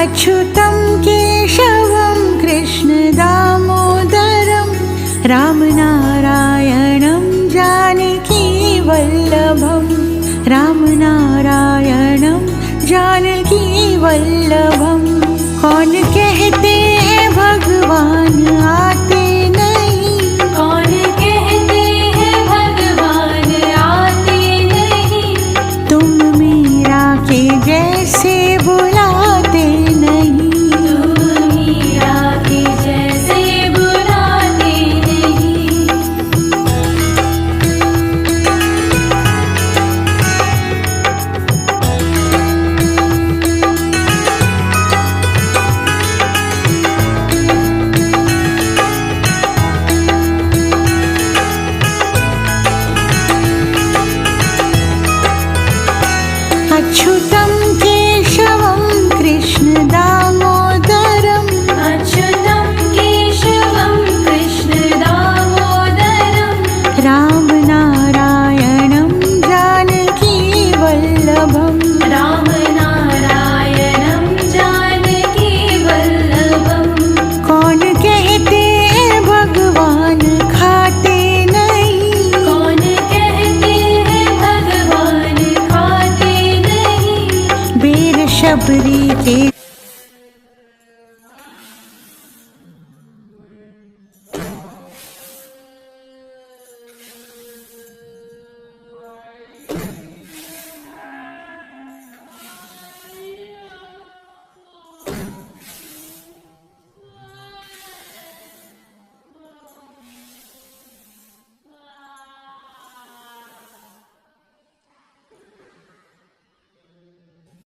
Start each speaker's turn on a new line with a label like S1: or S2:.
S1: अच्युतं केशवं कृष्णदामोदरं रामनारायणं जानकीवल्लभं रामनारायणं जानकीवल्लभं। कौन कहते हैं भगवान आते नहीं,
S2: कौन कहते हैं भगवान आते नहीं,
S1: तुम मीरा के जैसे बुलाते नहीं,
S2: तुम मीरा के जैसे बुलाते नहीं।
S1: अच्युतं केशवं कृष्णदामोदरं
S2: अच्युतं केशवं कृष्णदामोदरं
S1: रामनारायणं जानकीवल्लभं
S2: रामनारायणं जानकीवल्लभं।
S1: कौन कहते हैं भगवान खाते नहीं,
S2: कौन कहते हैं भगवान खाते नहीं,
S1: बेर शबरी के